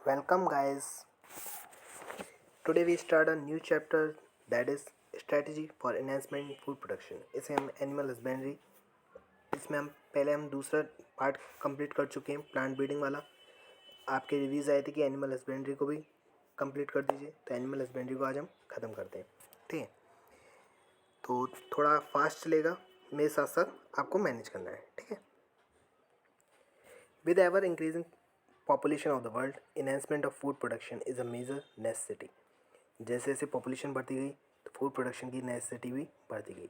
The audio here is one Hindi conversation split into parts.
Welcome, guys. Today we start a new chapter that is strategy for enhancement in food production. इसे हम एनिमल हस्बेंड्री इसमें हम दूसरा पार्ट कंप्लीट कर चुके हैं प्लांट ब्रीडिंग वाला. आपके रिव्यूज़ आए थे कि एनिमल हस्बेंड्री को भी कंप्लीट कर दीजिए, तो एनिमल हस्बेंड्री को आज हम ख़त्म करते हैं. ठीक है, तो थोड़ा फास्ट चलेगा, मेरे साथ साथ आपको मैनेज करना है. ठीक है. With ever increasing population of the world, enhancement of food production is a major necessity. जैसे जैसे पॉपुलेशन बढ़ती गई तो फूड प्रोडक्शन की नेसेसिटी भी बढ़ती गई.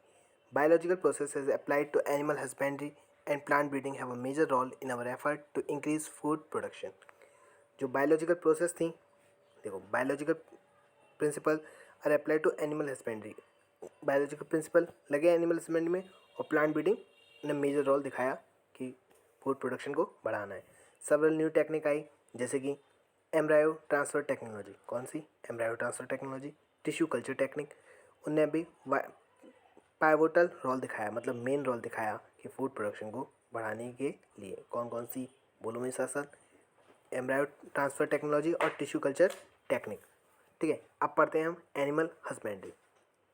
Biological processes applied to animal husbandry and plant breeding have a major role in our effort to increase food production. जो बायोलॉजिकल प्रोसेस थी, देखो, biological principle are applied to animal husbandry. Biological principle लगे एनिमल हस्बेंड्री में, और प्लांट ब्रीडिंग ने मेजर रोल दिखाया कि फूड प्रोडक्शन को बढ़ाना है. सेवरल न्यू टेक्निक आई, जैसे कि एम्ब्रायो ट्रांसफ़र टेक्नोलॉजी. कौन सी? Embryo transfer technology. Tissue culture technique. उनने भी पाइवोटल रोल दिखाया, मतलब मेन रोल दिखाया कि फूड प्रोडक्शन को बढ़ाने के लिए. कौन कौन सी? बोलो मेरे साथ साथ. एम्ब्रायो ट्रांसफ़र टेक्नोलॉजी और टिश्यू कल्चर टेक्निक. ठीक है, अब पढ़ते हैं हम एनिमल हस्बेंड्री.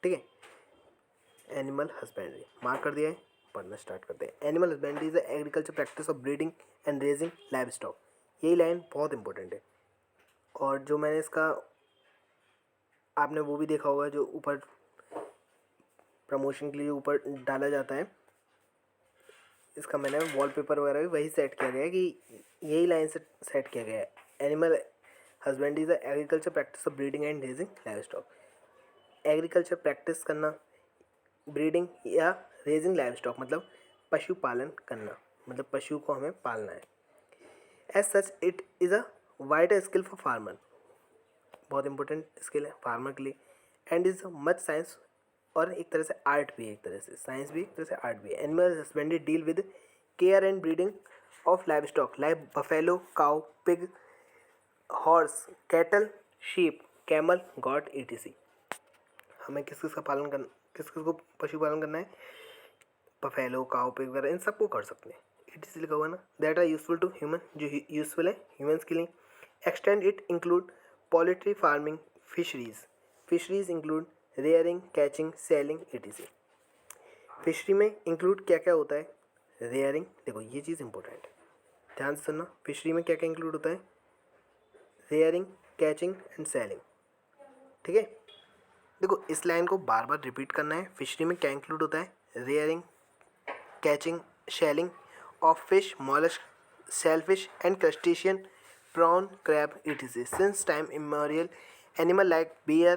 ठीक है, एनिमल हस्बेंड्री मार्क कर दिया है, पढ़ना स्टार्ट करते हैं. Animal husbandry is agriculture practice of breeding and raising live stock. यही लाइन बहुत इंपॉर्टेंट है. और जो मैंने इसका, आपने वो भी देखा होगा जो ऊपर प्रमोशन के लिए ऊपर डाला जाता है, इसका मैंने वॉलपेपर वगैरह भी वही सेट किया गया है कि यही लाइन से सेट किया गया है. Animal husbandry is agriculture practice of breeding and raising livestock. Agriculture practice करना, ब्रीडिंग या रेजिंग लाइव स्टॉक मतलब पशुपालन करना, मतलब पशु को हमें पालना है. As such it is a wider skill for farmer. बहुत इंपॉर्टेंट स्किल है फार्मर के लिए. एंड इज मच साइंस, और एक तरह से आर्ट भी है, एक तरह से साइंस भी, एक तरह से आर्ट भी है. Animal husbandry deal with care and breeding of live stock like buffalo, cow, pig, horse, cattle, sheep, camel, got, etc. हमें किस किस का पालन करना, किस किस को पशुपालन करना है? बफेलो, काउ, पिग वगैरह, इन सबको कर सकते हैं. etc लिखा हुआ है ना. That are useful to human, जो यूजफुल है ह्यूमन्स के लिए. Extend it include poultry farming, fisheries. Fisheries include rearing, catching, selling, etc. Fishery में इंक्लूड क्या क्या होता है? रेयरिंग. देखो ये चीज़ इंपॉर्टेंट है, ध्यान से सुनना. फिशरी में क्या क्या इंक्लूड होता है? Rearing, catching and selling. ठीक है, देखो इस लाइन को बार बार रिपीट करना है. फिशरी में क्या इंक्लूड होता है? Rearing, catching, shelling of fish, mollusc, shellfish and crustacean, prawn, crab, etc. Since time immemorial, animal like bear,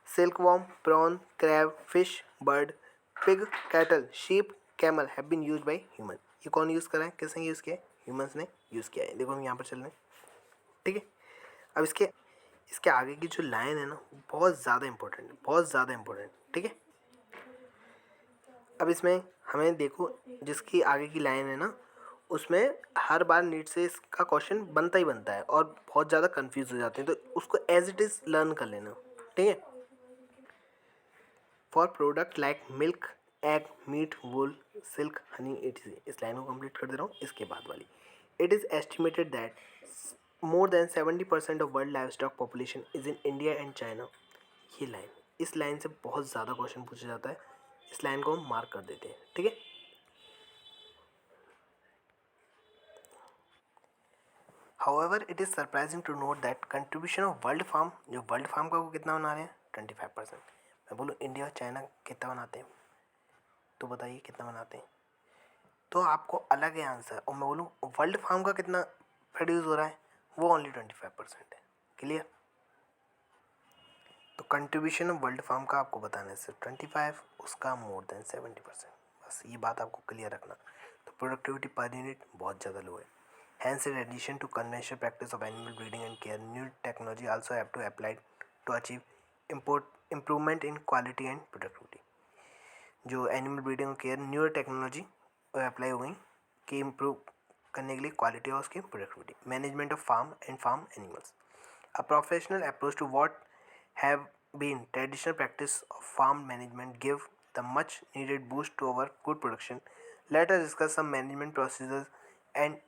silkworm, prawn, crab, fish, bird, pig, cattle, sheep, camel have been used by human. ये कौन यूज़ कर रहा है? किसने यूज़ किया है? ह्यूमंस ने यूज़ किया है. देखो हम यहाँ पर चल रहे हैं. ठीक है, अब इसके इसके आगे की जो लाइन है ना, बहुत ज़्यादा इंपॉर्टेंट है, बहुत ज़्यादा इंपॉर्टेंट. ठीक है, अब इसमें हमें देखो, जिसकी आगे की लाइन है ना, उसमें हर बार नीट से इसका क्वेश्चन बनता ही बनता है और बहुत ज़्यादा कंफ्यूज हो जाते हैं, तो उसको एज इट इज़ लर्न कर लेना. ठीक है. For product like milk, egg, meat, wool, silk, honey, etc. इस लाइन को कंप्लीट कर दे रहा हूँ. इसके बाद वाली, it is estimated that more than 70% of world livestock population is in India and China. ये लाइन, इस लाइन से बहुत ज़्यादा क्वेश्चन पूछा जाता है. इस लाइन को हम मार्क कर देते हैं. ठीक है. However, it is surprising to note that contribution of world farm, जो वर्ल्ड फार्म का वो कितना बना रहे हैं? 25%. मैं बोलूँ इंडिया और चाइना कितना बनाते हैं, तो बताइए कितना बनाते हैं. तो आपको अलग है आंसर. और मैं बोलूँ वर्ल्ड फार्म का कितना प्रोड्यूस हो रहा है, वो ओनली 25% है. क्लियर. तो कंट्रीब्यूशन ऑफ वर्ल्ड फार्म का आपको बताना है सिर्फ 25, उसका मोर देन 70%. बस ये बात आपको क्लियर रखना. तो प्रोडक्टिविटी पर यूनिट बहुत ज़्यादा लो है. Hence, in addition to conventional practice of animal breeding and care, new technology also have to apply to achieve improvement in quality and productivity. जो एनिमल ब्रीडिंग और केयर न्यू टेक्नोलॉजी अप्लाई हो गई कि इम्प्रूव करने के लिए क्वालिटी और उसकी productivity. Management of farm and farm animals, a professional approach to what have been traditional practice of farm management give the much needed boost to our food production. Let us discuss some management procedures and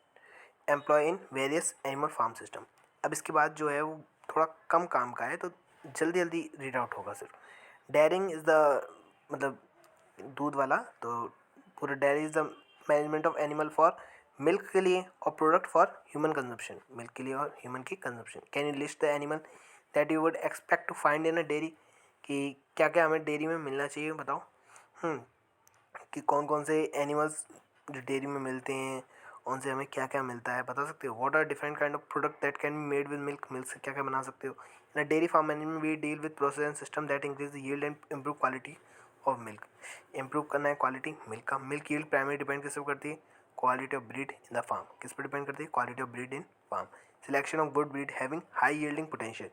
employ in various animal farm system. अब इसके बाद जो है वो थोड़ा कम काम का है, तो जल्दी जल्दी रीड आउट होगा सिर्फ। डेयरिंग इज़ द मतलब दूध वाला, तो पूरा dairy is the management of animal for milk के लिए और product for human consumption, milk के लिए और ह्यूमन की consumption. Can you list the animal that you would expect to find in a dairy, कि क्या क्या हमें डेयरी में मिलना चाहिए बताओ। कि कौन कौन से एनिमल्स जो डेयरी में मिलते हैं, उनसे हमें क्या क्या मिलता है, बता सकते हो। What are different kind of product that can be made with milk, milk से क्या क्या बना सकते हो। In a dairy farm management we deal with process and system that increase the yield and improve quality of milk. Improve करना है क्वालिटी मिल्क का। मिल्क यील्ड प्राइमरी डिपेंड किस पर करती है, quality of breed in the farm. किस पर डिपेंड करती है, quality of breed in farm. Selection of good breed having high yielding potential,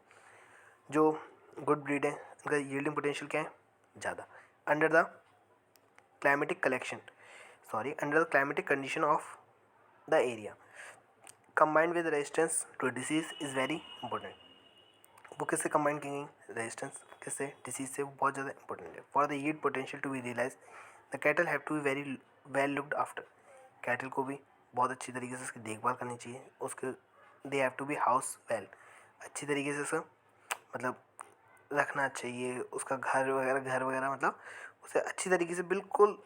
जो गुड ब्रीड है उनका यील्डिंग पोटेंशियल क्या है, ज़्यादा। Under the climatic under the climatic condition of the area, combined with resistance to disease is very important। वो किससे कंबाइन की गई, रेजिस्टेंस किससे, डिसीज से, वो बहुत ज़्यादा इंपॉर्टेंट है। For the yield potential to be realise the cattle have to be very well looked after. Cattle को भी बहुत अच्छी तरीके से उसकी देखभाल करनी चाहिए, उसके they have to be house well, अच्छी तरीके से उसका मतलब रखना चाहिए, उसका घर वगैरह मतलब उसे अच्छी तरीके से बिल्कुल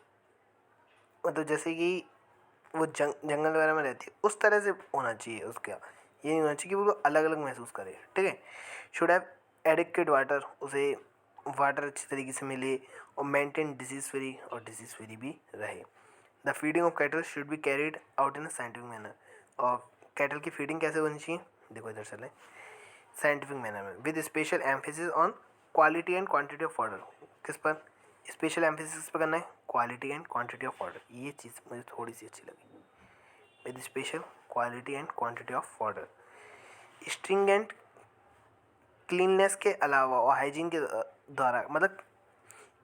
मतलब जैसे कि वो जंगल वगैरह में रहती है उस तरह से होना चाहिए उसका। ये नहीं होना चाहिए कि वो अलग अलग महसूस करे, ठीक है। शुड हैव एडिक्वेट वाटर, उसे वाटर अच्छी तरीके से मिले, और मेंटेन डिजीज़ फ्री, और डिजीज़ फ्री भी रहे। The feeding of cattle should be carried out in a scientific manner. और कैटल की फीडिंग कैसे होनी चाहिए, देखो इधर चले, साइंटिफिक मैनर में, with special emphasis on quality and quantity of order. किस पर स्पेशल एम्फेसिस पर करना है, quality and quantity of order. ये चीज़ मुझे थोड़ी सी अच्छी लगी, with special quality and quantity of order. Stringent cleanness के अलावा और हाइजीन के द्वारा, मतलब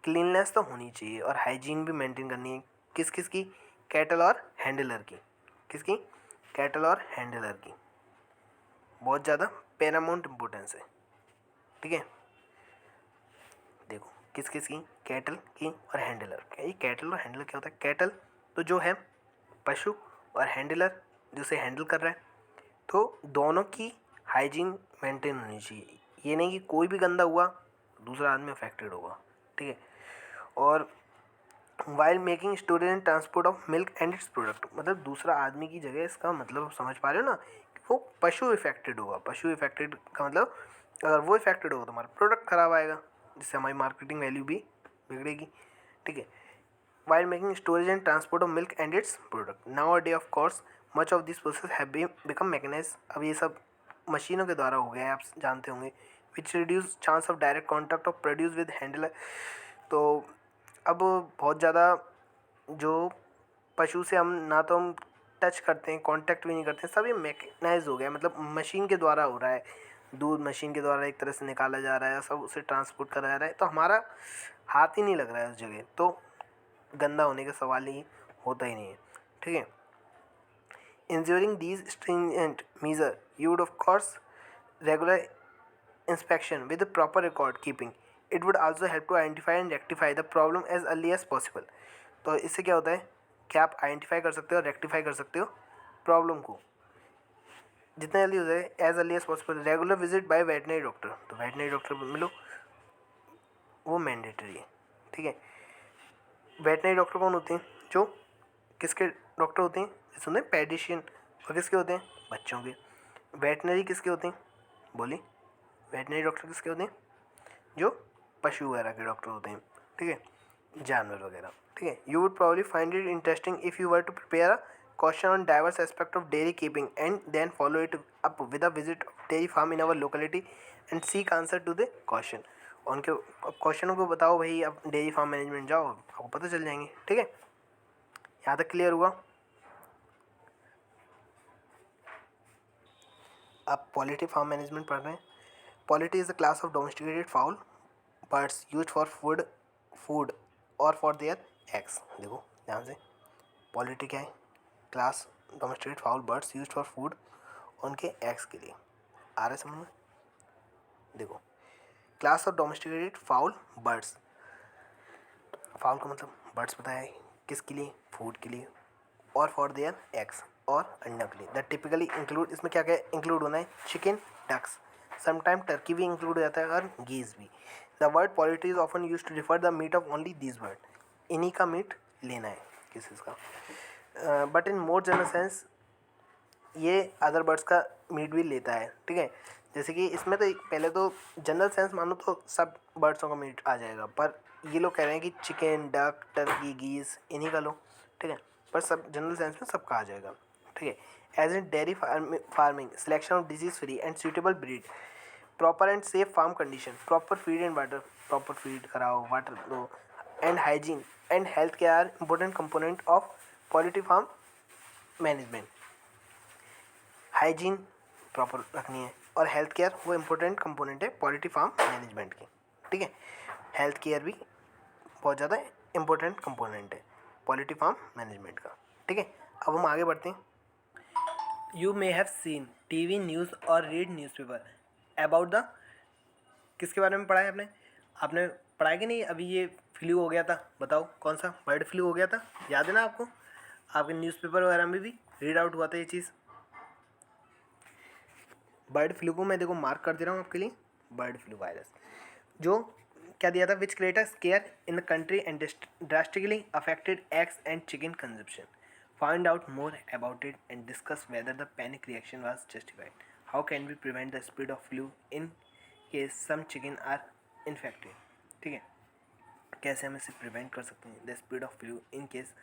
क्लीननेस तो होनी चाहिए और हाइजीन भी मेंटेन करनी है। किस किस की, कैटल और हैंडलर की। किसकी, कैटल और हैंडलर की, बहुत ज़्यादा पैरामाउंट इम्पोर्टेंस है, ठीक है। देखो किस किस की, कैटल की और हैंडलर। ये कैटल और हैंडलर क्या होता है, कैटल तो जो है पशु, और हैंडलर जो उसे हैंडल कर रहा है, तो दोनों की हाइजीन मेंटेन होनी चाहिए। ये नहीं कि कोई भी गंदा हुआ दूसरा आदमी अफेक्टेड होगा, ठीक है। और while making storage and transport of milk and it's product, मतलब दूसरा आदमी की जगह, इसका मतलब समझ पा रहे हो ना, वो पशु इफेक्टेड होगा। पशु इफेक्टेड का मतलब अगर वो इफेक्टेड होगा तो हमारा प्रोडक्ट खराब आएगा, जिससे हमारी मार्केटिंग वैल्यू भी बिगड़ेगी, ठीक है। while making storage and transport of milk and its product. Nowadays, of course, much of these processes have become mechanized. अब ये सब मशीनों के द्वारा हो गया है, आप जानते होंगे, which reduce chance of direct contact of produce with handler। तो अब बहुत ज़्यादा जो पशु से हम ना तो हम टच करते हैं, कांटेक्ट भी नहीं करते हैं, सब ये मैकेनाइज हो गया, मतलब मशीन के द्वारा हो रहा है। दूध मशीन के द्वारा एक तरह से निकाला जा रहा है, सब उसे ट्रांसपोर्ट करा जा रहा है, तो हमारा हाथ ही नहीं लग रहा है उस जगह, तो गंदा होने का सवाल ही होता ही नहीं है, ठीक है। Ensuring these stringent measure you would of course regular inspection with the proper record keeping, it would also help to identify and rectify the problem as early as possible। तो इससे क्या होता है कि आप आइडेंटिफाई कर सकते हो, रेक्टिफाई कर सकते हो प्रॉब्लम को जितना जल्दी हो जाए, as early as possible. Regular visit by veterinary doctor, तो वेटनरी डॉक्टर मिलो, वो मैंडेटरी है, ठीक है। वेटनरी डॉक्टर कौन होते हैं, जो किसके डॉक्टर होते हैं, जैसे होते हैं पेडिशियन, और किसके होते हैं, बच्चों के। वेटनरी किसके होते हैं, बोली, वेटनरी डॉक्टर किसके होते हैं, जो पशु वगैरह के डॉक्टर होते हैं, ठीक है, जानवर वगैरह, ठीक है। You would probably find it interesting if you were to prepare a question on diverse aspect of dairy keeping and then follow it up with a visit of dairy farm in our locality and seek answer to the question. उनके क्वेश्चनों को बताओ भाई, अब डेयरी फार्म मैनेजमेंट जाओ, आपको पता चल जाएंगे, ठीक है। यहाँ तक क्लियर हुआ। आप पॉलिटी फार्म मैनेजमेंट पढ़ रहे हैं। Polity is the class of domesticated foul buds used for food और फॉर देयर एग्स। देखो ध्यान से, पॉलिटी क्या है, class domesticated foul buds used for food, उनके एग्स के लिए। आ रहा है समझ में, देखो class of domesticated foul birds, foul का मतलब बर्ड्स बताया है, किसके लिए, फूड के लिए, और फॉर देयर एग्स, और अंडों के लिए। द टिपिकली इंक्लूड, इसमें क्या क्या इंक्लूड होना है, चिकन, डक्स, समटाइम टर्की भी इंक्लूड हो जाता है और गीज भी। The word poultry is often use to refer the meat of only these bird, इन्हीं का मीट लेना है किसी का। But in more general sense ये अदर बर्ड्स का मीट भी लेता है, ठीक है। जैसे कि इसमें तो पहले तो जनरल सेंस मानो तो सब बर्ड्सों का मीट आ जाएगा, पर ये लोग कह रहे हैं कि चिकन, डक, टर्की, गीज इन्हीं का लो, ठीक है। पर सब जनरल सेंस में सबका आ जाएगा, ठीक है। As in dairy farming, selection of disease free and suitable breed, proper and safe farm condition, proper feed and water, proper feed कराओ, वाटर दो, and hygiene and health care are important component of poultry farm management. Hygiene proper रखनी है और हेल्थ केयर वो इम्पोर्टेंट कंपोनेंट है पोल्ट्री फार्म मैनेजमेंट की, ठीक है। हेल्थ केयर भी बहुत ज़्यादा इम्पोर्टेंट कंपोनेंट है पोल्ट्री फार्म मैनेजमेंट का, ठीक है। अब हम आगे बढ़ते हैं। You may have seen TV news और रीड न्यूज़पेपर अबाउट द, किसके बारे में पढ़ा है आपने? आपने पढ़ा है कि नहीं? अभी ये फ्लू हो गया था, बताओ कौन सा? बर्ड फ्लू हो गया था, याद है ना आपको? आपके न्यूज़पेपर वगैरह में भी रीड आउट हुआ था ये चीज़। बर्ड फ्लू को मैं देखो मार्क कर दे रहा हूँ आपके लिए। बर्ड फ्लू वायरस जो क्या दिया था, which create a scare in the country and drastically affected eggs and chicken consumption. Find out more about it and discuss whether the panic reaction was justified. How can we prevent the spread of flu in case some chicken are infected, ठीक है। कैसे हम इसे प्रिवेंट कर सकते हैं, the spread of flu in case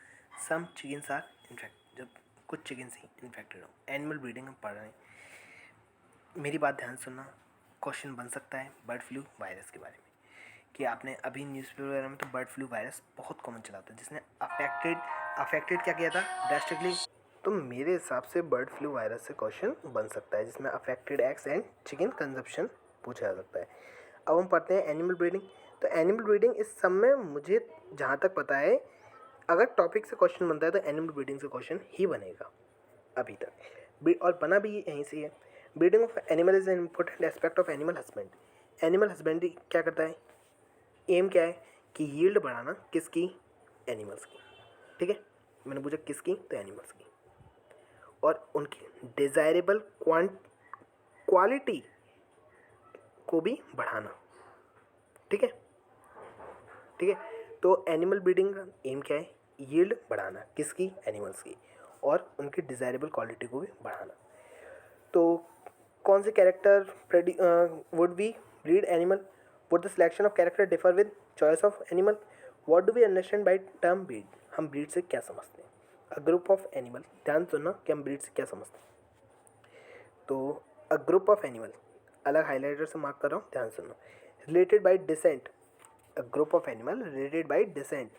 some chickens are infect, जब कुछ चिकन्स ही इन्फेक्टेड हो। एनिमल ब्रीडिंग हम पढ़ रहे हैं, मेरी बात ध्यान सुनना। क्वेश्चन बन सकता है बर्ड फ्लू वायरस के बारे में कि आपने अभी न्यूज़पेपर वगैरह में तो बर्ड फ्लू वायरस बहुत कॉमन चला था जिसने अफेक्टेड क्या किया था ड्रास्टिकली। तो मेरे हिसाब से बर्ड फ्लू वायरस से क्वेश्चन बन सकता है जिसमें affected eggs and chicken consumption पूछा जा सकता है। अब हम पढ़ते हैं एनिमल ब्रीडिंग। तो एनिमल ब्रीडिंग इस सब में मुझे जहाँ तक पता है, अगर टॉपिक से क्वेश्चन बनता है तो एनिमल ब्रीडिंग से क्वेश्चन ही बनेगा अभी तक, और बना भी यहीं से है। Breeding of animal is an important aspect of animal husband. Animal husbandry क्या करता है, एम क्या है कि यील्ड बढ़ाना, किसकी? एनिमल्स की, ठीक है। मैंने पूछा किसकी, तो एनिमल्स की, और उनकी डिज़ायरेबल क्वालिटी को भी बढ़ाना, ठीक है, ठीक है। तो एनिमल ब्रीडिंग का एम क्या है, यील्ड बढ़ाना, किसकी? एनिमल्स की, और उनकी डिज़ायरेबल क्वालिटी को भी बढ़ाना। तो कौन से character would be breed animal? Would the selection of character differ with choice of animal? What do we understand by term breed? हम ब्रीड से क्या समझते हैं? अ ग्रुप ऑफ एनिमल, ध्यान सुनना कि हम ब्रीड से क्या समझते हैं। तो अ ग्रुप ऑफ एनिमल, अलग हाईलाइटर से मार्क कर रहा हूँ, ध्यान सुनना। Related by decent, a group of animal related by descent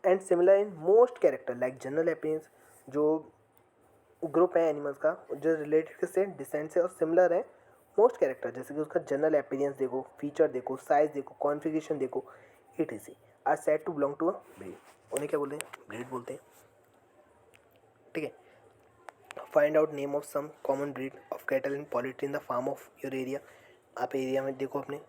and similar in most character like general appearance. जो ग्रुप है एनिमल्स का जो रिलेटेड किससे, डिसेंट से, और सिमिलर है मोस्ट कैरेक्टर, जैसे कि उसका जनरल अपीयरेंस देखो, फीचर देखो, साइज देखो, कॉन्फ़िगरेशन देखो, etc are said to belong to a breed. उन्हें क्या बोलते हैं? ब्रीड बोलते हैं, ठीक है। Find out name of some common breed of cattle in poultry in the farm of your area. आप एरिया में देखो अपने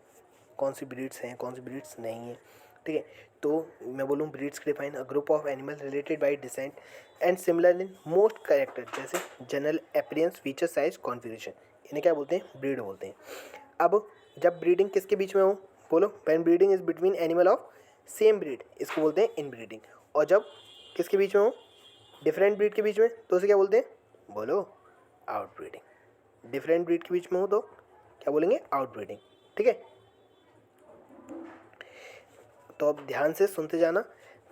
कौन सी ब्रीड्स हैं, कौन सी ब्रीड्स नहीं हैं, ठीक है। तो मैं बोलूँ ब्रीड्स के define, a group of animal related by descent and similar in most character, जैसे general appearance, feature, size, configuration, इन्हें क्या बोलते हैं? ब्रीड बोलते हैं। अब जब ब्रीडिंग किसके बीच में हो, बोलो? When breeding is between animal of same breed, इसको बोलते हैं इनब्रीडिंग। और जब किसके बीच में हो, डिफरेंट ब्रीड के बीच में, तो उसे क्या बोलते हैं? बोलो? Out breeding. डिफरेंट ब्रीड के बीच में हो तो क्या बोलेंगे? आउट ब्रीडिंग, ठीक है। तो अब ध्यान से सुनते जाना।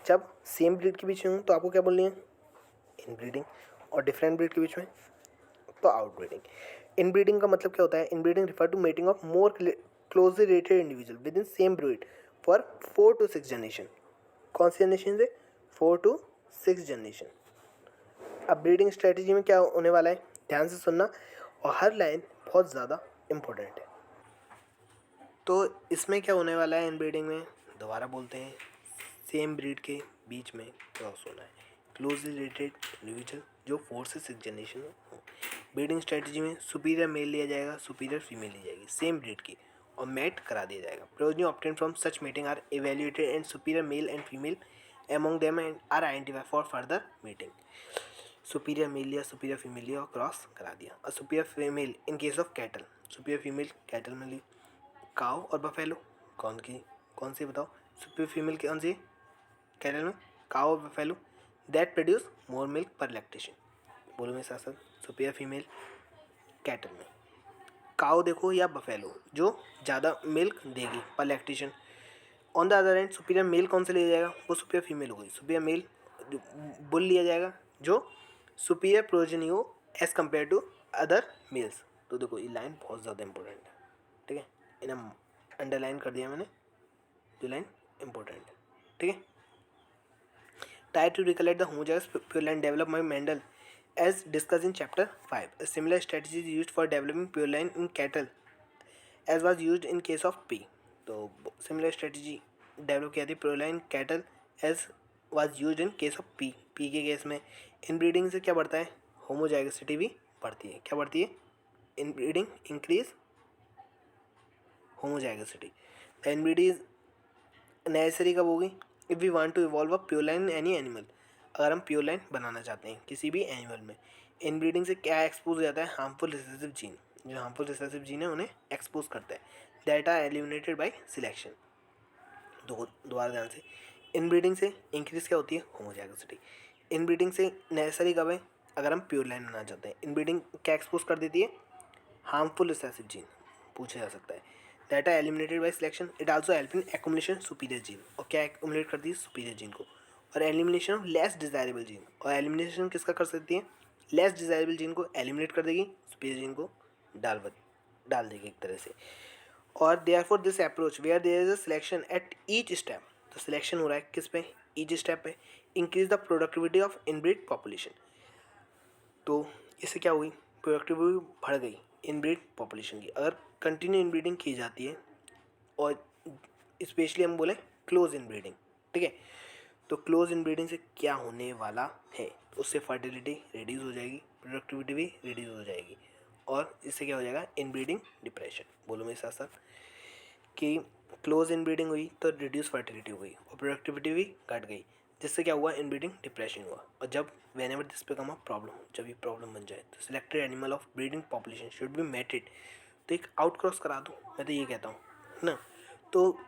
जब सेम ब्रीड के बीच में हो तो आपको क्या बोलनी है? इन ब्रीडिंग। और डिफरेंट ब्रीड के बीच में तो आउट ब्रीडिंग। इन ब्रीडिंग का मतलब क्या होता है? Inbreeding refer to mating of more closely related individual within same breed for 4 to 6 generation. कौन सी जनरेशन से? 4 to 6 जनरेशन। अब ब्रीडिंग स्ट्रेटजी में क्या होने वाला है, ध्यान से सुनना, और हर लाइन बहुत ज़्यादा इम्पोर्टेंट है। तो इसमें क्या होने वाला है इन ब्रीडिंग में, दोबारा बोलते हैं, सेम ब्रीड के बीच में क्रॉस होना है, क्लोजली रिलेटेड इंडिविजुअल जो 4 से 6 जनरेशन में हो। ब्रीडिंग स्ट्रेटजी में सुपीरियर मेल लिया जाएगा, सुपीरियर फीमेल ली जाएगी सेम ब्रीड की, और मेट करा दिया जाएगा। Progeny obtained from such meeting are evaluated and superior male and female among them and are identified for further mating. Superior male लिया, सुपीरियर फीमेल लिया और क्रॉस करा दिया। और superior female in case of cattle, superior female cattle में ली, काउ और बफेलो, कौन सी बताओ? सुपीरियर फीमेल कौन सी कैटल में? काउ और buffalo, that produce more milk per lactation. बोलो मेरे साथ साथ, सुपीरियर फीमेल कैटल में काउ देखो या बफेलो जो ज़्यादा मिल्क देगी per lactation. On the other hand superior male कौन से लिया जाएगा? वो सुपीरियर फीमेल हो गई। सुपीरियर मेल बुल लिया जाएगा जो सुपीरियर प्रोजेनी हो as compare to other males. तो देखो ये लाइन बहुत ज़्यादा इंपॉर्टेंट है, ठीक है, इन्हें अंडरलाइन कर दिया मैंने, जो लाइन इंपॉर्टेंट है, ठीक है। Try to recollect the homozygous pure line develop by Mendel as discussed in chapter 5. A similar strategy is used for developing pure line in cattle as was used in case of P. तो similar strategy डेवलप किया थी pure line cattle as was used in case of P. P के केस में इनब्रीडिंग से क्या बढ़ता है? होमोजाइगसिटी भी बढ़ती है। क्या बढ़ती है? Inbreeding increase homozygosity. The inbreeding necessary कब होगी? If we want to evolve a pure line any animal, अगर हम प्योर लाइन बनाना चाहते हैं किसी भी एनिमल में, इनब्रीडिंग से क्या एक्सपोज हो जाता है? Harmful recessive gene. जो हार्मफुल रिसेसिव जीन है उन्हें एक्सपोज करता है, that are eliminated by selection. दोबारा ध्यान से, इनब्रीडिंग से इंक्रीज क्या होती है? होमोजाइगसिटी। इनब्रीडिंग से नेसेसरी कब है? अगर हम प्योर लाइन बनाना चाहते हैं। इनब्रीडिंग क्या एक्सपोज कर देती है? हार्मफुल रिसेसिव जीन पूछा जा सकता है, that are eliminated by selection. It also help in accumulation superior gene, और क्या एक्युमुलेट करती है? सुपीरियर जीन को। और elimination of less desirable gene, और एलिमिनेशन किसका कर सकती है? लेस डिजायरेबल जीन को एलिमिनेट कर देगी, सुपीरियर जीन को डाल देगी एक तरह से। और therefore this approach where there is a selection at each step, तो सिलेक्शन हो रहा है किस पे? ईच स्टेप पे। Increase the productivity of inbreed population, तो इससे क्या हुई? प्रोडक्टिविटी बढ़ गई इनब्रीड पॉपुलेशन की, अगर कंटिन्यू इनब्रीडिंग की जाती है, और स्पेशली हम बोले क्लोज इनब्रीडिंग, ठीक है। तो क्लोज इनब्रीडिंग से क्या होने वाला है? उससे फर्टिलिटी रिड्यूस हो जाएगी, प्रोडक्टिविटी भी रिड्यूस हो जाएगी, और इससे क्या हो जाएगा? Inbreeding depression. बोलो मेरे साथ साथ कि क्लोज इनब्रीडिंग हुई तो रिड्यूस फर्टिलिटी हो गई और प्रोडक्टिविटी भी घट गई, जिससे क्या हुआ? इनब्रीडिंग डिप्रेशन हुआ। और जब whenever this become a problem, जब ये प्रॉब्लम बन जाए, तो selected animal of breeding population should be mated, तो एक आउट क्रॉस करा दो, मैं तो ये कहता हूँ ना। तो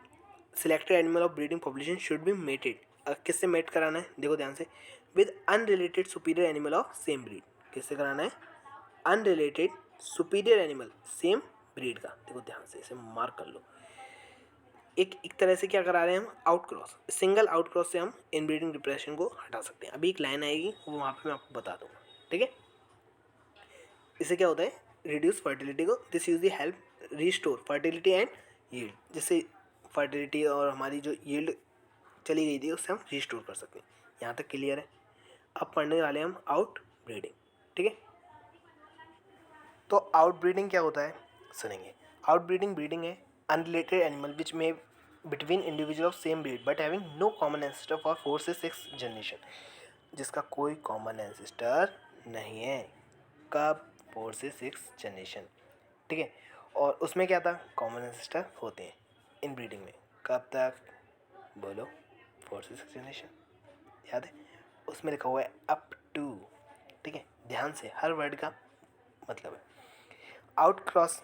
selected animal of breeding population should be mated, किससे मेट कराना है? देखो ध्यान से, with unrelated superior animal of same breed. किससे कराना है? Unrelated superior animal same breed का। देखो ध्यान से, इसे मार्क कर लो। एक तरह से क्या करा रहे हैं हम? Out cross. Single out cross से हम इनब्रीडिंग डिप्रेशन को हटा सकते हैं। अभी एक लाइन आएगी, वो वहाँ पे मैं आपको बता दूंगा, ठीक है। इससे क्या होता है? रिड्यूस फर्टिलिटी को, this usually help restore fertility and yield, जिससे फर्टिलिटी और हमारी जो यील्ड चली गई थी उससे हम रिस्टोर कर सकते हैं। यहाँ तक क्लियर है? अब पढ़ने वाले हम आउट ब्रीडिंग, ठीक है। तो आउट ब्रीडिंग क्या होता है सुनेंगे। आउट ब्रीडिंग है अनरिलेटेड एनिमल विच में between individual of same breed but having no common ancestor for 4 से 6 जनरेशन, जिसका कोई कॉमन एंसेस्टर नहीं है। कब? 4 से 6 जनरेशन, ठीक है। और उसमें क्या था? कॉमन एंसेस्टर होते हैं इन ब्रीडिंग में। कब तक? बोलो, 4 से 6 जनरेशन, याद है? उसमें लिखा हुआ है अप टू, ठीक है। ध्यान से, हर वर्ड का मतलब है। आउट क्रॉस,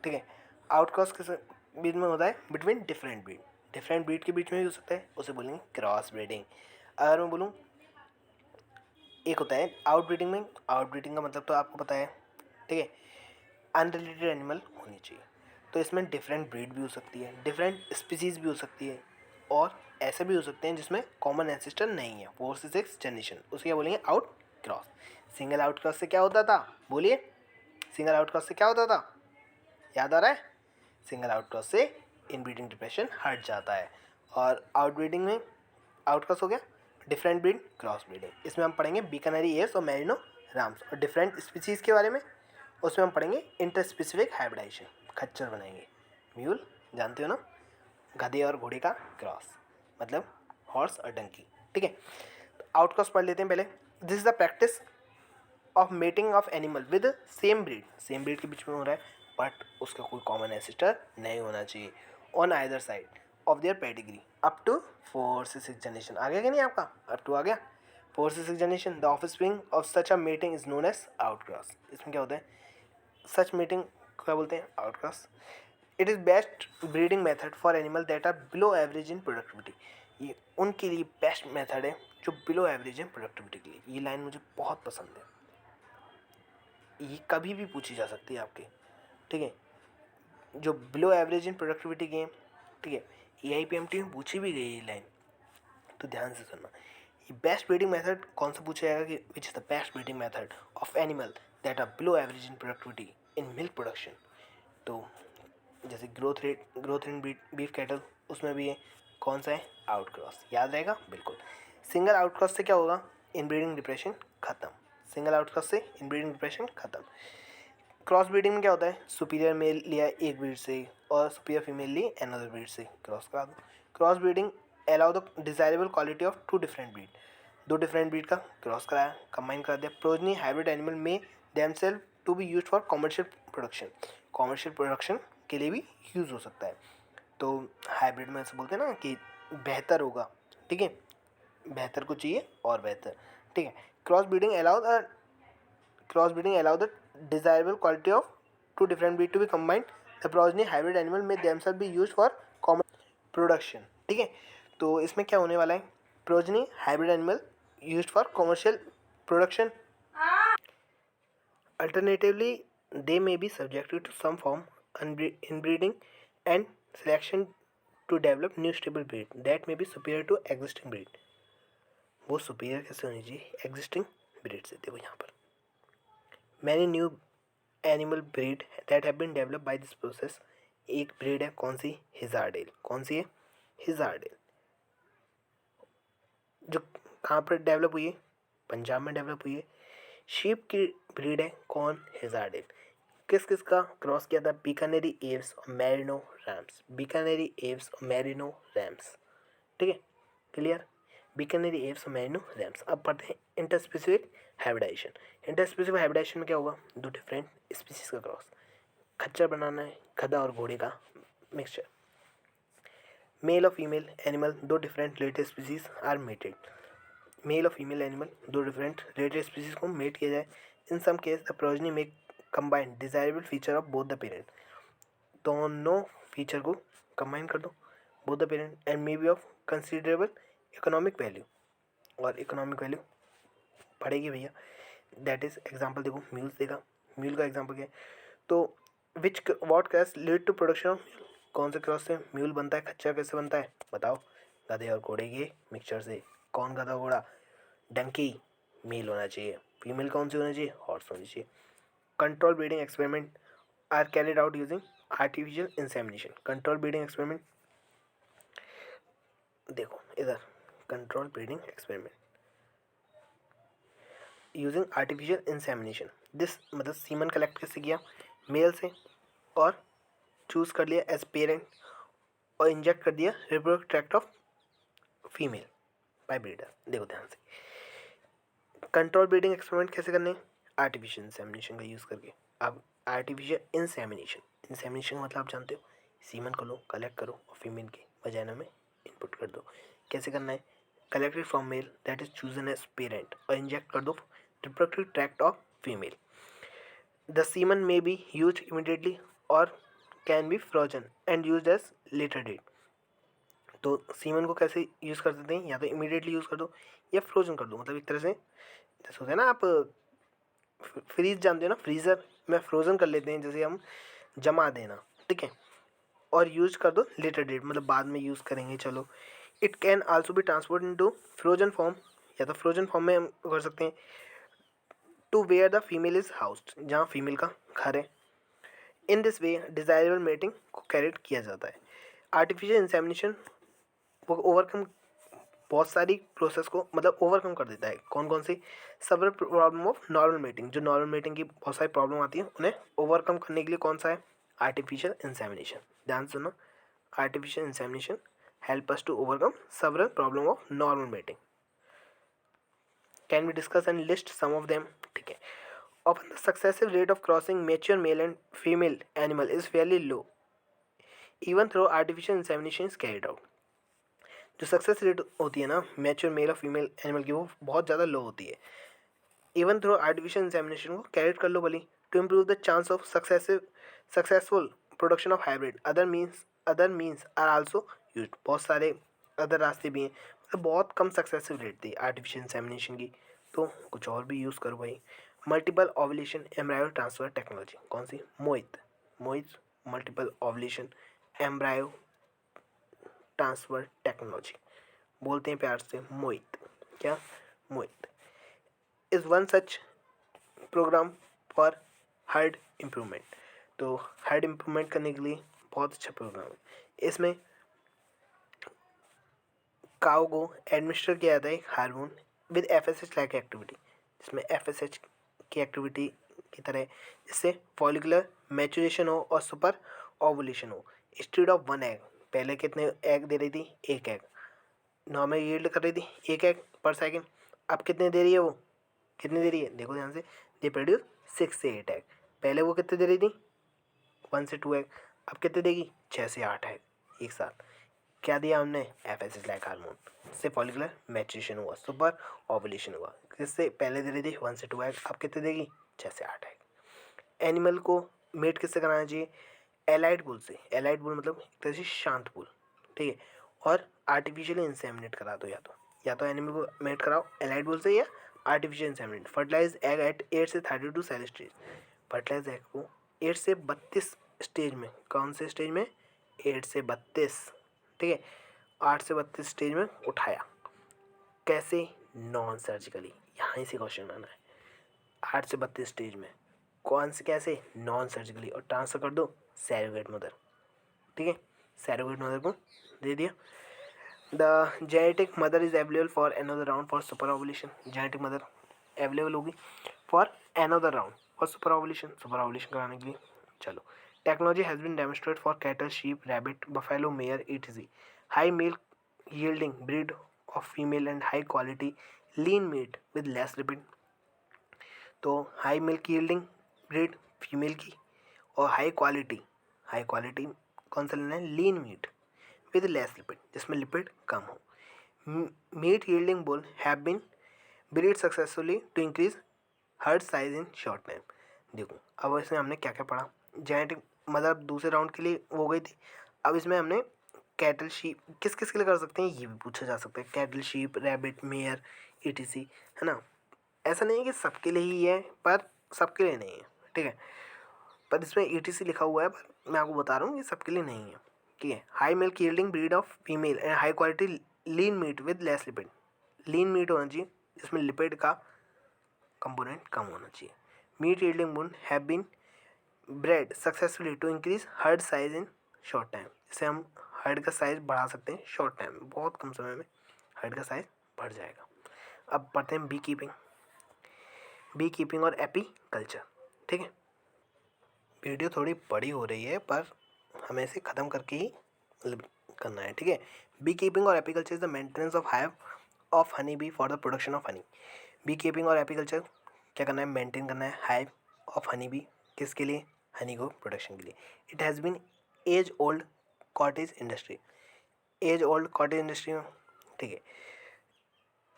ठीक है। आउट क्रॉस किस बीच में होता है? Between different breed. Different breed के बीच में भी हो सकता है, उसे बोलेंगे क्रॉस ब्रीडिंग। अगर मैं बोलूँ, एक होता है आउट ब्रीडिंग में, आउट ब्रीडिंग का मतलब तो आपको पता है, ठीक है, अनरिलेटेड एनिमल होनी चाहिए। तो इसमें डिफरेंट ब्रीड भी हो सकती है, डिफरेंट स्पीसीज भी हो सकती है, और ऐसे भी हो सकते हैं जिसमें कॉमन एंसेस्टर नहीं है, 4 से 6 जनरेशन, उसे क्या बोलेंगे? Out cross. Single out cross से क्या होता था? बोलिए, सिंगल आउट क्रॉस से क्या होता था? याद आ रहा है? सिंगल आउट क्रॉस से इनब्रीडिंग डिप्रेशन हट जाता है। और आउट ब्रीडिंग में आउट क्रॉस हो गया डिफरेंट ब्रीड क्रॉस ब्रीडिंग। इसमें हम पढ़ेंगे बीकानेरी एयर्स और मेरिनो राम्स। और डिफरेंट स्पीसीज़ के बारे में उसमें हम पढ़ेंगे इंटर स्पेसिफिक हाइब्रिडाइजेशन, खच्चर बनाएंगे। म्यूल जानते हो ना, गधे और घोड़े का क्रॉस, मतलब हॉर्स और डंकी, ठीक है। तो आउट क्रॉस पढ़ लेते हैं पहले। This is the practice of mating of animal with same breed, same breed के बीच में हो रहा है, बट उसका कोई कॉमन एंसेस्टर नहीं होना चाहिए on either side of their pedigree up to 4 से 6 जनरेशन। आ गया कि नहीं आपका? अप टू आ गया, post generation, the offspring of such a mating is known as outcross. इसमें क्या होता है, सच मीटिंग क्या बोलते हैं, outcross. It is best breeding method for animal that are below average in productivity. ये उनके लिए बेस्ट मेथड है जो बिलो एवरेज है प्रोडक्टिविटी के लिए। ये लाइन मुझे बहुत पसंद है, ये कभी भी पूछी जा सकती है आपके, ठीक है। जो बिलो एवरेज इन प्रोडक्टिविटी के, ठीक है, AIPMT में पूछी भी गई ये लाइन, तो ध्यान से सुनना। ये बेस्ट ब्रीडिंग मेथड कौन सा पूछा जाएगा कि which is the best breeding method of animal that are below average in productivity in milk production. तो जैसे ग्रोथ इन बीफ कैटल, उसमें भी है कौन सा है, आउटक्रॉस। याद रहेगा बिल्कुल। सिंगल आउटक्रॉस से क्या होगा, इनब्रीडिंग डिप्रेशन खत्म। सिंगल आउटक्रॉस से इनब्रीडिंग डिप्रेशन खत्म। क्रॉस ब्रीडिंग में क्या होता है, सुपीरियर मेल लिया एक ब्रीड से और सुपीरियर फीमेल ली अनदर ब्रीड से, क्रॉस करा दो। Cross breeding allow the desirable quality of two different breed, दो डिफरेंट ब्रीड का क्रॉस कराया, कंबाइन कर दिया। प्रोजनी हाइब्रिड एनिमल में themselves to be used for commercial production, commercial production के लिए भी यूज़ हो सकता है। तो हाइब्रिड में ऐसे बोलते हैं ना कि बेहतर होगा, ठीक है, बेहतर को चाहिए और बेहतर, ठीक है। Cross breeding allow the desirable quality of two different breed to be combined. The progeny hybrid animal may themselves be used for common production, ठीक है। तो इसमें क्या होने वाला है, progeny hybrid animal used for commercial production. Alternatively, they may be subjected to some form inbreeding and selection to develop new stable breed that may be superior to existing breed. वो superior कैसे होनी चाहिए, existing breed से। देखो यहाँ पर many new animal breed that have been develop by this process. एक ब्रीड है कौन सी, हिजारडेल। कौन सी है, हिजारडेल। जो कहाँ पर डेवलप हुई है, पंजाब में डेवलप हुई है। शीप की ब्रीड है कौन, हिजारडेल। किस किस का क्रॉस किया था, बीकानेरी एव्स और मैरिनो रैम्स। बीकानेरी एव्स और मैरिनो रैम्स, ठीक है, क्लियर। बीकानेरी एव्स और मैरिनो रैम्स। अब पढ़ते हैं इंटरस्पेसिफिक हाइब्रिडाइजेशन। इंटरस्पेसिफिक हाइब्रिडाइजेशन में क्या होगा, दो डिफरेंट स्पीसीज का क्रॉस। खच्चर बनाना है, गधा और घोड़े का मिक्सचर। मेल और फीमेल एनिमल, दो different related species are mated. Male और फीमेल एनिमल, दो डिफरेंट रिलेटेड स्पीसीज को मेट किया जाए। In some case the progeny may combine desirable feature of both the parent. दोनों फीचर को कंबाइन कर दो, both the parent, and may be of considerable economic value. और इकोनॉमिक वैल्यू पड़ेगी भैया। दैट इज एग्जाम्पल देखो, म्यूल्स देगा, म्यूल का एग्जाम्पल क्या है। तो which what cross lead to production of, कौन से क्रॉस से म्यूल बनता है, खच्चर कैसे बनता है बताओ, गधे और घोड़े के मिक्सचर से। कौन गधा घोड़ा, डंकी मेल होना चाहिए, फीमेल कौन सी होना चाहिए, हॉर्स होनी चाहिए। Control breeding experiment are carried out using artificial insemination. Control breeding experiment देखो इधर, control breeding experiment using artificial insemination. This मतलब सीमन कलेक्ट कैसे किया, मेल से, और चूज़ कर लिया एज पेरेंट और इंजेक्ट कर दिया reproductive tract of female by breeder. देखो ध्यान से, कंट्रोल ब्रीडिंग एक्सपेरिमेंट कैसे करने, आर्टिफिशियल इंसेमिनेशन का यूज़ करके। अब आर्टिफिशियल इंसेमिनेशन, इंसेमिनेशन का मतलब आप जानते हो, सीमन को लो, कलेक्ट करो और फीमेल के वजाइना में इनपुट कर दो। कैसे करना है, collected from male that is chosen as parent और इंजेक्ट कर दो reproductive tract of female. The semen may be use immediately और can be frozen and use as later date. तो सीमन को कैसे यूज़ कर सकते हैं, या तो इमीडिएटली यूज़ कर दो या फ्रोजन कर दो। मतलब एक तरह से जैसे होता है ना, आप फ्रीज जानते हो ना, फ्रीज़र में फ्रोज़न कर लेते हैं, जैसे हम जमा देना, ठीक है, और यूज कर दो लेटर डेट, मतलब बाद में यूज़ करेंगे चलो। It can also be transport into frozen form, या तो फ्रोजन फॉर्म में हम कर सकते हैं। To where the female is housed, जहाँ फीमेल का घर है। In this way desirable mating को कैरेट किया जाता है। आर्टिफिशियल इंसेमिनेशन वो ओवरकम बहुत सारी प्रोसेस को मतलब ओवरकम कर देता है। कौन कौन सी, several problem of normal mating, जो नॉर्मल मेटिंग की बहुत सारी प्रॉब्लम आती है उन्हें ओवरकम करने के लिए कौन सा है, आर्टिफिशियल इंसेमिनेशन। ध्यान सुनो, artificial insemination help us to overcome several problem of normal mating. Can we discuss and list some of them, ठीक है। Often the successive rate of crossing mature male and female animal is fairly low, even though artificial insemination is carried out. जो सक्सेस रेट होती है ना मैच्योर मेल और फीमेल एनिमल की, वो बहुत ज़्यादा लो होती है। इवन थ्रू आर्टिफिशियल इंसेमिनेशन को कैरेट कर लो भली, to improve the chance of successful production of hybrid. Other means are also use. बहुत सारे अदर रास्ते भी हैं, मतलब बहुत कम सक्सेसिव रेट थी आर्टिफिशियल इंसेमिनेशन की, तो कुछ और भी यूज़ करो भाई। Multiple ovulation embryo transfer technology, कौन सी? MOET multiple ovulation embryo transfer technology, बोलते हैं प्यार से मोहित। क्या? MOET is one such programme for herd improvement. तो हर्ड इम्प्रूवमेंट करने के लिए बहुत अच्छा प्रोग्राम है। इसमें काउ को एडमिनिस्टर किया जाता है एक hormone with FSH like activity, जिसमें एफएसएच की एक्टिविटी की तरह, जिससे फॉलिकुलर मैचुरेशन हो और सुपर ओवुलेशन हो। इंस्टेड ऑफ वन एग, पहले कितने एग दे रही थी? एक एग। नॉर्मल यील्ड कर रही थी एक एग पर सेकेंड, अब कितने दे रही है? वो कितनी दे रही है? देखो ध्यान से, दे प्रोड्यूस 6 से 8 एग। पहले वो कितने दे रही थी? 1 से 2 एग। अब कितने देगी? 6 से 8 एग एक साथ। क्या दिया हमने? एफएसएच लाइक हार्मोन, जिससे फॉलिकुलर मैचुरेशन हुआ, सुपर ओवुलेशन हुआ। किससे? पहले दे रही थी 1 से 2 एग, अब कितने देगी? 6 से 8 एग। एनिमल को मेट किससे कराना चाहिए? एलाइड बुल से। एलाइड बुल मतलब एक तरह से शांत बुल, ठीक है। और आर्टिफिशियली इंसेमिनेट करा दो, या तो एनिमल को मेट कराओ एलाइड बुल से या artificial inseminate. Fertilize egg at 8 से 32 सेल स्टेज। फर्टिलाइज एग को 8 से 32 स्टेज में, कौन से स्टेज में? 8 से 32, ठीक है। 8 से 32 स्टेज में उठाया। कैसे? Non surgically. यहाँ से क्वेश्चन आना है। 8 से 32 स्टेज में कौन से, कैसे? Non surgically. और ट्रांसफर कर दो सैरोगेट मदर, ठीक है। सैरोगेट मदर को दे दिया। The genetic mother is available for another round for super ovulation. Genetic mother available होगी for another round for super ovulation कराने के लिए। चलो, technology has been demonstrate for cattle, sheep, rabbit, buffalo, mare, etc. High milk yielding breed of female and high quality lean meat with less lipid। तो high milk yielding breed female की और हाई क्वालिटी कौन सा लेना है? Lean meat with less lipid, जिसमें लिपिड कम हो। Meat yielding bull have been breed successfully to increase herd size in short time. देखो अब इसमें हमने क्या क्या पढ़ा। जेनेटिक मदर दूसरे राउंड के लिए हो गई थी। अब इसमें हमने कैटल, शीप, किस किस के लिए कर सकते हैं ये भी पूछा जा सकता है। Cattle, sheep, rabbit, mayor, etc, है ना। ऐसा नहीं है कि सबके लिए ही है, पर सबके लिए नहीं है, ठीक है। पर इसमें ईटीसी लिखा हुआ है, पर मैं आपको बता रहा हूँ ये सबके लिए नहीं है, ठीक है। High milk yielding breed of female and high quality lean meat with less lipid. Lean meat होना चाहिए जिसमें लिपिड का कंपोनेंट कम होना चाहिए। Meat yielding bull have been bred successfully to increase herd size in short time. इससे हम हर्ड का साइज बढ़ा सकते हैं शॉर्ट टाइम में, बहुत कम समय में हर्ड का साइज बढ़ जाएगा। अब पढ़ते हैं बी कीपिंग और एपी कल्चर, ठीक है। वीडियो थोड़ी बड़ी हो रही है, पर हमें इसे ख़त्म करके ही करना है, ठीक है। बी कीपिंग और apiculture is the maintenance of hive of honey bee for the production of honey. Bee keeping और एपी कल्चर क्या करना है? मेंटेन करना है हाइव ऑफ हनी बी, किसके लिए? हनी को प्रोडक्शन के लिए। It has been as old cottage industry, as old cottage industry में, ठीक है।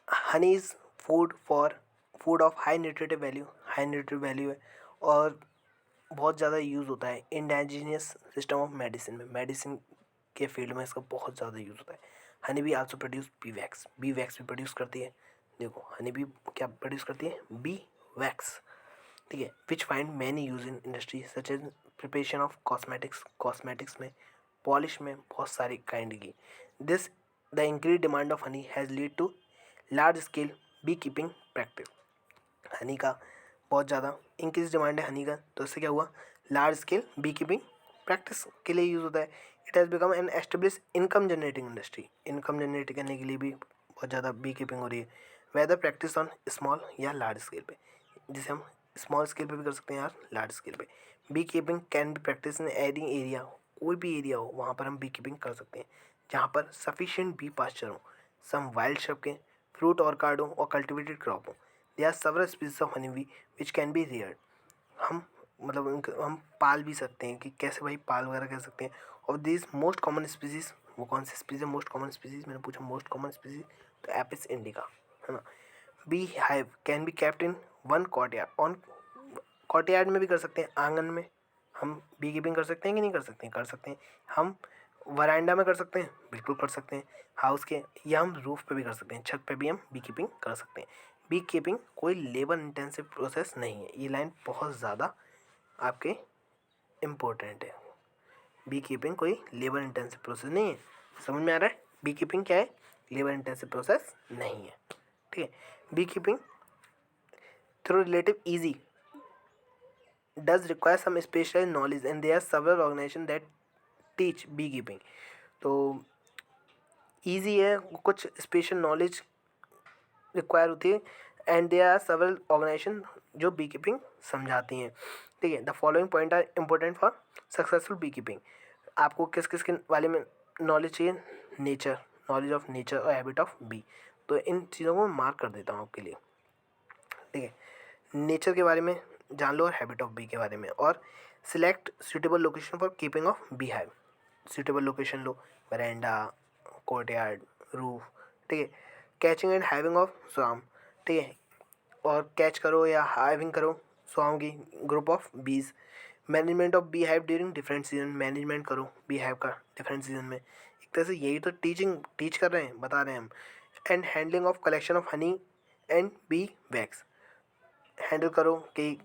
Honey is food of high nutritive value है, और बहुत ज़्यादा यूज़ होता है इंडाइजीनियस सिस्टम ऑफ मेडिसिन में, मेडिसिन के फील्ड में इसका बहुत ज़्यादा यूज़ होता है। Honey bee also produce bee wax भी प्रोड्यूस करती है। देखो हनी बी क्या प्रोड्यूस करती है? बी वैक्स, ठीक है। Which find many use in industry such as preparation of cosmetics में, पॉलिश में, बहुत सारी काइंड की। This the increase demand of honey has lead to large scale bee keeping practice. Honey का बहुत ज़्यादा इंक्रीज डिमांड है हनी का, तो इससे क्या हुआ? Large scale bee keeping practice के लिए यूज़ होता है। It has become an establish income generating industry, income generate करने के लिए भी बहुत ज़्यादा बी कीपिंग हो रही है। वेदर प्रैक्टिस ऑन स्मॉल या लार्ज स्केल पे, जिसे हम स्मॉल स्केल पे भी कर सकते हैं या लार्ज स्केल पे। Bee keeping can be practice in any area, कोई भी एरिया हो वहाँ पर हम बी कीपिंग कर सकते हैं जहाँ पर सफिशिएंट बी पास्चर हो, सम वाइल्ड शब के, फ्रूट और कार्ड हो और कल्टिवेटेड क्रॉप हो। They are several species of honey bee which can be reared. हम मतलब उनको हम पाल भी सकते हैं, कि कैसे भाई पाल वगैरह कह सकते हैं। और दिस मोस्ट कॉमन स्पीसीज वो कौन सी स्पीसीज है मोस्ट कॉमन स्पीसीज, मैंने पूछा मोस्ट कॉमन स्पीसीज, तो एपिस इंडिका है ना। Bee hive can be kept in one courtyard, on courtyard में भी कर सकते हैं, आंगन में हम बी कीपिंग कर सकते हैं कि नहीं कर सकते हैं, कर सकते हैं। हम वरांडा में कर सकते हैं, बिल्कुल कर सकते हैं हाउस के, या हम रूफ पे भी कर सकते हैं, छत पे भी हम बी कीपिंग कर सकते हैं। बी कीपिंग कोई लेबर इंटेंसिव प्रोसेस नहीं है, ये लाइन बहुत ज़्यादा आपके इम्पोर्टेंट है। बी कीपिंग कोई लेबर इंटेंसिव प्रोसेस नहीं है, समझ में आ रहा है। बी कीपिंग क्या है, लेबर इंटेंसिव प्रोसेस नहीं है, ठीक है। Bee keeping through relative easy does require some specialized knowledge and there are several organizations that teach beekeeping। तो ईजी है, कुछ स्पेशल नॉलेज रिक्वायर होती है, and there are several organisation जो बी कीपिंग समझाती हैं, ठीक है। The following point are important for successful bee keeping. आपको किस किस के बारे में नॉलेज चाहिए, नेचर, नॉलेज ऑफ नेचर और हैबिट ऑफ बी। तो इन चीज़ों को मैं मार्क कर देता हूँ आपके लिए, ठीक है। नेचर के बारे में जान लो और हैबिट ऑफ बी के बारे में, और select suitable location for keeping of bee hive. Suitable location low, veranda, courtyard, roof, ठीक है। कैचिंग एंड हाइविंग ऑफ स्वाम, ठीक है, और कैच करो या हाइविंग करो स्वाम की ग्रुप ऑफ बीज। Management of bee hive during different season, management करो बी हाइव का डिफरेंट सीजन में। एक तरह से यही तो टीच कर रहे हैं, बता रहे हैं हम। And handling of collection of honey and B wax, handle करो कि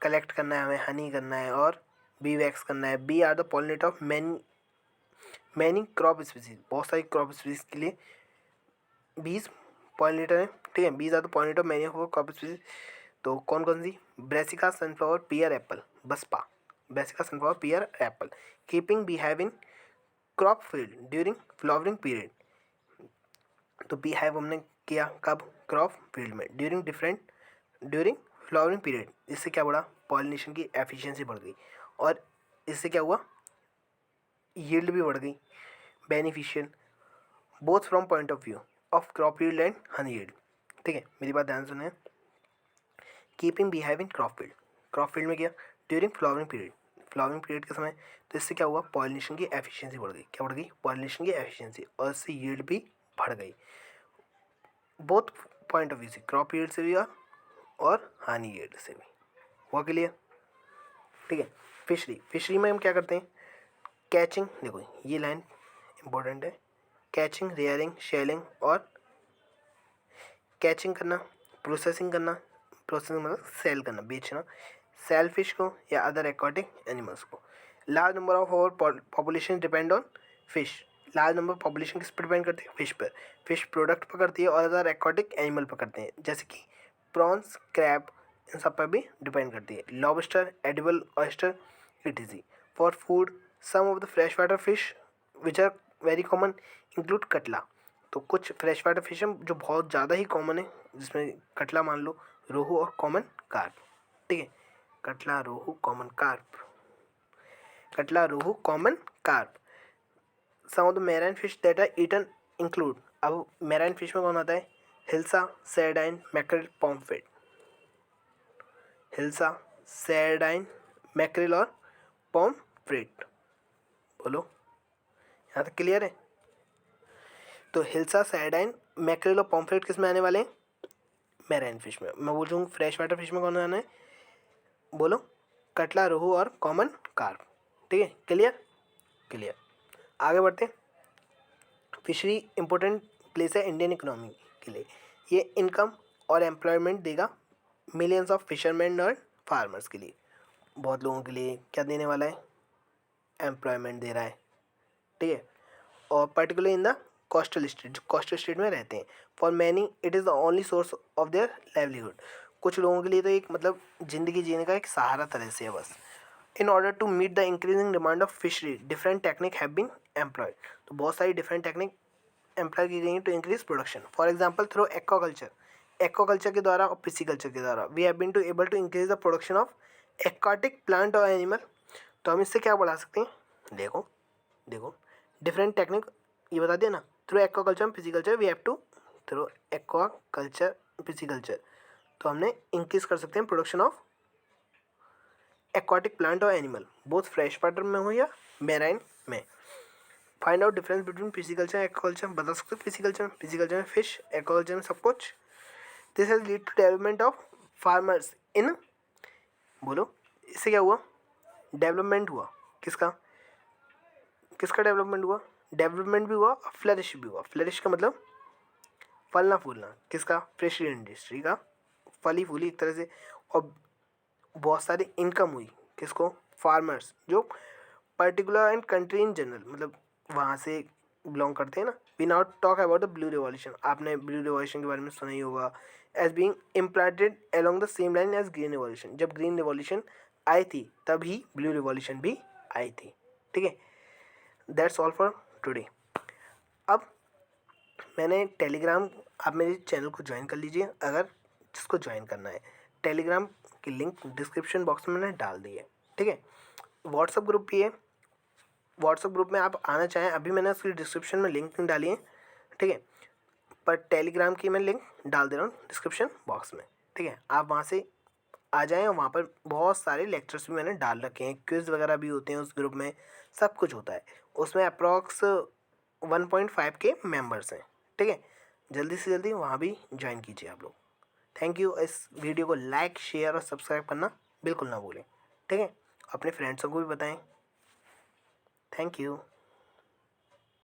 कलेक्ट करना है हमें, हनी करना है और बी वैक्स करना है। Bee are the pollinator of many crop species, बहुत सारी क्रॉप स्पीसीज के लिए बीज पॉलिनेटर है, ठीक है। Bees are the pollinator of many of crop species. तो कौन कौन सी, ब्रेसिका, सनफ्लावर, पियर, एप्पल, बसपा, Brassica, sunflower, pear, apple. Keeping bee hive in crop field during flowering period, तो बी हाइव हमने किया कब, क्रॉप फील्ड में, ड्यूरिंग फ्लावरिंग पीरियड। इससे क्या बढ़ा, पॉलिनेशन की एफिशिएंसी बढ़ गई, और इससे क्या हुआ, यील्ड भी बढ़ गई, beneficial both from point of view of crop yield and honey yield, ठीक है। मेरी बात ध्यान सुने, कीपिंग बी हाइव इन क्रॉप फील्ड में किया ड्यूरिंग फ्लावरिंग पीरियड के समय, तो इससे क्या हुआ, पॉलिनेशन की एफिशिएंसी बढ़ गई, क्या बढ़ गई, पॉलिनेशन की एफिशिएंसी, और इससे यील्ड भी बढ़ गई, बोथ पॉइंट ऑफ व्यू से, क्रॉप यील्ड से भी और हानि यील्ड से भी। हुआ क्लियर, ठीक है। फिशरी में हम क्या करते हैं, कैचिंग, देखो ये लाइन इंपॉर्टेंट है, कैचिंग, रेयरिंग, शेलिंग, और कैचिंग करना, प्रोसेसिंग मतलब सेल करना, बेचना, सेल फिश को या अदर एक्वाटिक एनिमल्स को। Large number of our population depend on fish, large number population किस पर डिपेंड करती है, फिश पर, फिश प्रोडक्ट पर करती है, और अदर एक्वाटिक एनिमल पर करते हैं, जैसे कि प्रॉन्स, क्रैब, इन सब पर भी डिपेंड करती है। Lobster, edible oyster, etc। For food some of the fresh water fish which are very common include catla, तो कुछ फ्रेश वाटर फिश हैं जो बहुत ज़्यादा ही कॉमन है, जिसमें कटला मान लो, रोहू और कॉमन कार्प, ठीक है। Catla, rohu, common carp, catla, rohu, common carp. Some of the marine fish that are eaten include, अब मैराइन फिश में कौन आता है, hilsa, sardine, mackerel, pomfret, hilsa, sardine, mackerel और पॉम्फ्रेट, बोलो यहाँ तक क्लियर है। तो हिल्सा, सैरडाइन, मैक्रेल और पॉम्फ्रेट किस में आने वाले हैं, मैराइन फिश में। मैं बोल रहा हूँ फ्रेश वाटर फिश में कौन आना है, बोलो, कटला, रोहू और कॉमन कार्प, ठीक है। क्लियर, आगे बढ़ते हैं। फिशरी इंपॉर्टेंट प्लेस है इंडियन इकोनॉमी के लिए, ये इनकम और एम्प्लॉयमेंट देगा मिलियंस ऑफ फिशरमैन और फार्मर्स के लिए, बहुत लोगों के लिए क्या देने वाला है, एम्प्लॉयमेंट दे रहा है, ठीक है। और particular in the coastal state, जो कोस्टल स्टेट में रहते हैं, for many it is the only source of their livelihood, कुछ लोगों के लिए तो एक मतलब ज़िंदगी जीने का एक सहारा तरह से है बस। In order to meet the increasing demand of fishery different technique have been employed, तो बहुत सारी डिफरेंट टेक्निक एम्प्लॉय की गई हैं to increase production. For example through aquaculture के द्वारा और पिसिकल्चर के द्वारा we have been to able to increase the production of aquatic plant और एनिमल, तो हम इससे क्या बढ़ा सकते हैं, देखो डिफरेंट टेक्निक ये बता दिया ना, through aquaculture and pisciculture we have to, through aquaculture pisciculture, तो हमने इंक्रीज कर सकते हैं प्रोडक्शन ऑफ एक्वाटिक प्लांट और एनिमल, बोथ फ्रेश वाटर में हो या मैराइन में। Find out difference between pisciculture and aquaculture, बता सकते हो फिजिकल्चर में फिश, एक्वाकल्चर में सब कुछ. This has lead to development of farmers in, बोलो इससे क्या हुआ, डेवलपमेंट हुआ. किसका किसका डेवलपमेंट हुआ, डेवलपमेंट भी हुआ, फ्लरिश भी हुआ. फ्लरिश का मतलब फलना फूलना. किसका, फिश इंडस्ट्री का फली फूली एक तरह से. और बहुत सारी इनकम हुई. किसको, फार्मर्स, जो particular and country in general, मतलब वहाँ से बिलोंग करते हैं ना. We now talk about the blue revolution. आपने ब्लू रिवॉल्यूशन के बारे में सुना ही होगा. As being implanted along the same line as green revolution. जब ग्रीन रिवॉल्यूशन आई थी तभी ब्लू रिवॉल्यूशन भी आई थी. ठीक है, दैट्स ऑल फॉर टुडे. अब मैंने टेलीग्राम, आप मेरे चैनल को ज्वाइन कर लीजिए अगर जिसको ज्वाइन करना है. टेलीग्राम की लिंक डिस्क्रिप्शन बॉक्स में मैंने डाल दी है. ठीक है, व्हाट्सअप ग्रुप भी है. व्हाट्सअप ग्रुप में आप आना चाहें, अभी मैंने उसकी डिस्क्रिप्शन में लिंक नहीं डाली है. ठीक है, पर टेलीग्राम की मैं लिंक डाल दे रहा हूँ डिस्क्रिप्शन बॉक्स में. ठीक है, आप वहाँ से आ जाएं. और वहाँ पर बहुत सारे लेक्चर्स भी मैंने डाल रखे हैं, क्विज़ वगैरह भी होते हैं उस ग्रुप में, सब कुछ होता है. उसमें अप्रॉक्स 1.5 के मेंबर्स हैं. ठीक है, जल्दी से जल्दी वहाँ भी ज्वाइन कीजिए आप लोग. Thank you. इस वीडियो को लाइक, शेयर और सब्सक्राइब करना बिल्कुल ना भूलें. ठीक है, अपने फ्रेंड्सों को भी बताएं. Thank you.